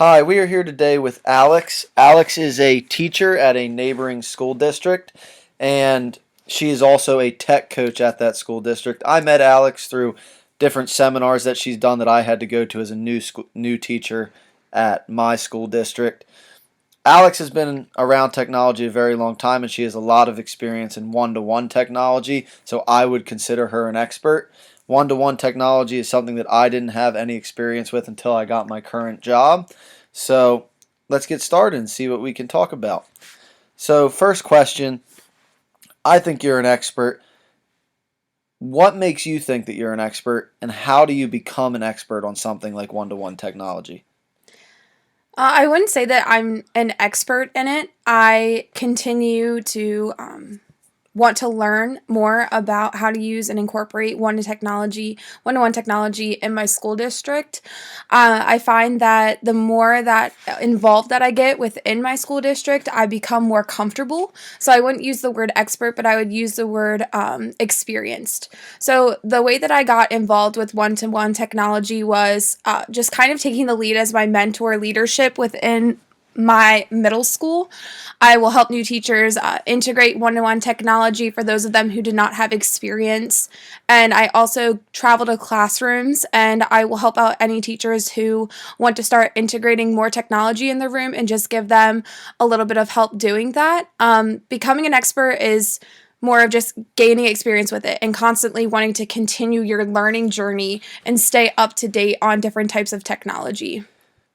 Hi, we are here today with Alex. Alex is a teacher at a neighboring school district, and she is also a tech coach at that school district. I met Alex through different seminars that she's done that I had to go to as a new teacher at my school district. Alex has been around technology a very long time, and she has a lot of experience in one-to-one technology, so I would consider her an expert. One-to-one technology is something that I didn't have any experience with until I got my current job. So let's get started and see what we can talk about. So, first question, I think you're an expert. What makes you think that you're an expert, and how do you become an expert on something like one-to-one technology? I wouldn't say that I'm an expert in it. I continue to want to learn more about how to use and incorporate one-to-one technology in my school district. I find that the more that involved that I get within my school district, I become more comfortable. So I wouldn't use the word expert, but I would use the word experienced. So the way that I got involved with one-to-one technology was just kind of taking the lead as my mentor leadership within my middle school. I will help new teachers integrate one-to-one technology for those of them who did not have experience. And I also travel to classrooms and I will help out any teachers who want to start integrating more technology in the room and just give them a little bit of help doing that. Becoming an expert is more of just gaining experience with it and constantly wanting to continue your learning journey and stay up to date on different types of technology.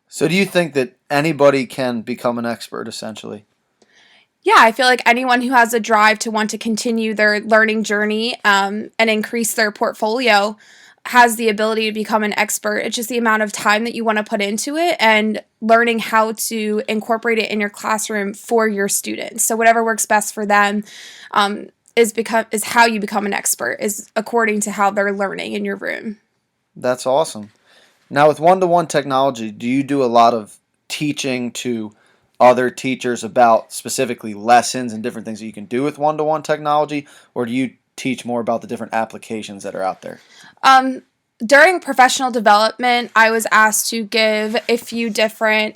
So, do you think that anybody can become an expert essentially? Yeah, I feel like anyone who has a drive to want to continue their learning journey and increase their portfolio has the ability to become an expert. It's just the amount of time that you want to put into it and learning how to incorporate it in your classroom for your students. So whatever works best for them is how you become an expert, is according to how they're learning in your room. That's awesome. Now, with one-to-one technology, do you do a lot of teaching to other teachers about specifically lessons and different things that you can do with one-to-one technology, or do you teach more about the different applications that are out there? Um, During professional development, I was asked to give a few different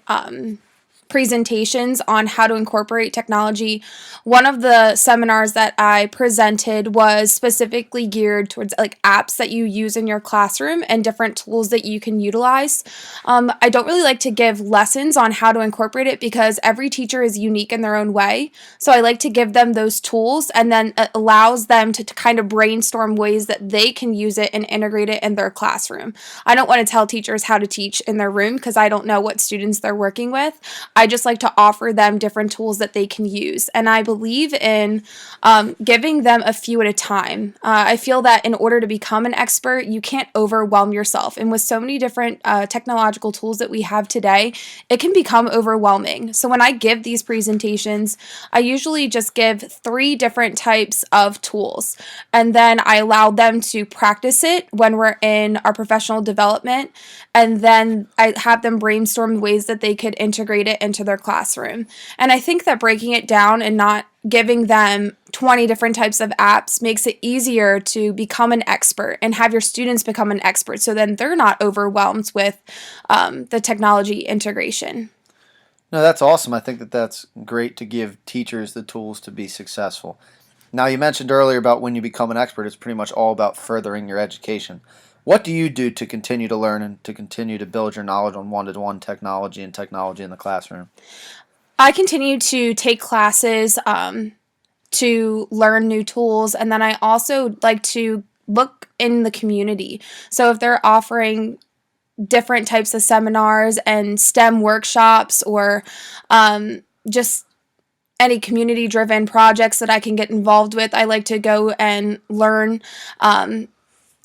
presentations on how to incorporate technology. One of the seminars that I presented was specifically geared towards like apps that you use in your classroom and different tools that you can utilize. I don't really like to give lessons on how to incorporate it because every teacher is unique in their own way. So I like to give them those tools and then it allows them to kind of brainstorm ways that they can use it and integrate it in their classroom. I don't want to tell teachers how to teach in their room because I don't know what students they're working with. I just like to offer them different tools that they can use. And I believe in giving them a few at a time. I feel that in order to become an expert, you can't overwhelm yourself. And with so many different technological tools that we have today, it can become overwhelming. So when I give these presentations, I usually just give 3 different types of tools. And then I allow them to practice it when we're in our professional development. And then I have them brainstorm ways that they could integrate it into their classroom. And I think that breaking it down and not giving them 20 different types of apps makes it easier to become an expert and have your students become an expert so then they're not overwhelmed with the technology integration. No, that's awesome. I think that that's great to give teachers the tools to be successful. Now, you mentioned earlier about when you become an expert, it's pretty much all about furthering your education. What do you do to continue to learn and to continue to build your knowledge on one-to-one technology and technology in the classroom? I continue to take classes to learn new tools, and then I also like to look in the community. So if they're offering different types of seminars and STEM workshops or just any community driven projects that I can get involved with, I like to go and learn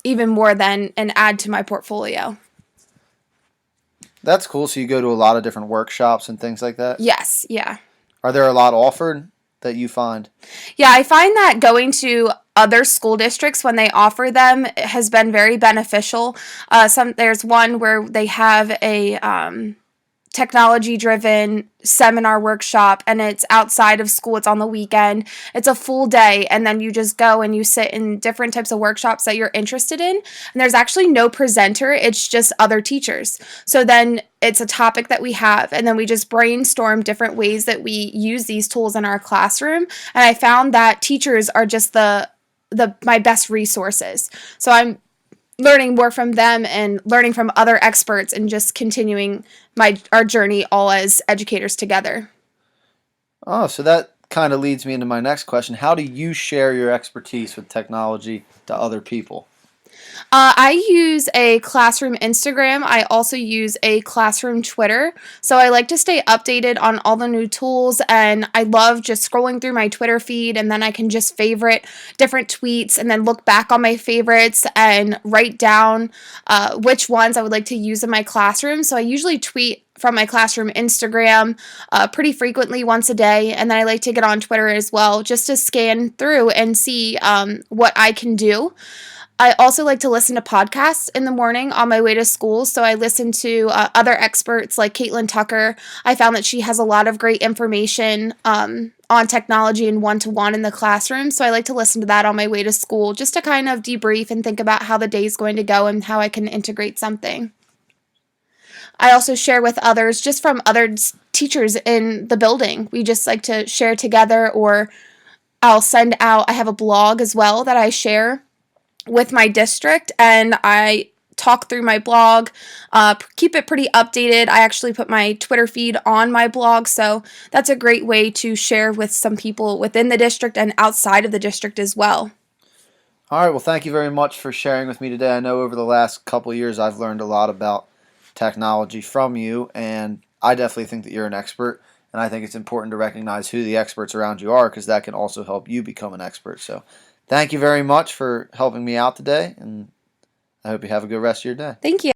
even more than and add to my portfolio. That's cool. So you go to a lot of different workshops and things like that. Yes, yeah. Are there a lot offered that you find? Yeah, I find that going to other school districts when they offer them has been very beneficial. There's one where they have a technology driven seminar workshop, and it's outside of school, it's on the weekend, it's a full day, and then you just go and you sit in different types of workshops that you're interested in, and there's actually no presenter, it's just other teachers. So then it's a topic that we have, and then we just brainstorm different ways that we use these tools in our classroom. And I found that teachers are just the my best resources. So I'm learning more from them and learning from other experts and just continuing our journey all as educators together. Oh, so that kind of leads me into my next question. How do you share your expertise with technology to other people? I use a classroom Instagram. I also use a classroom Twitter. So I like to stay updated on all the new tools, and I love just scrolling through my Twitter feed, and then I can just favorite different tweets and then look back on my favorites and write down which ones I would like to use in my classroom. So I usually tweet from my classroom Instagram pretty frequently, once a day, and then I like to get on Twitter as well just to scan through and see what I can do. I also like to listen to podcasts in the morning on my way to school. So I listen to other experts like Caitlin Tucker. I found that she has a lot of great information on technology and one-to-one in the classroom. So I like to listen to that on my way to school just to kind of debrief and think about how the day is going to go and how I can integrate something. I also share with others just from other teachers in the building. We just like to share together, or I'll send out, I have a blog as well that I share with my district, and I talk through my blog, keep it pretty updated. I actually put my Twitter feed on my blog, so that's a great way to share with some people within the district and outside of the district as well. All right, well, thank you very much for sharing with me today. I know over the last couple of years I've learned a lot about technology from you, and I definitely think that you're an expert, and I think it's important to recognize who the experts around you are, because that can also help you become an expert. So thank you very much for helping me out today, and I hope you have a good rest of your day. Thank you.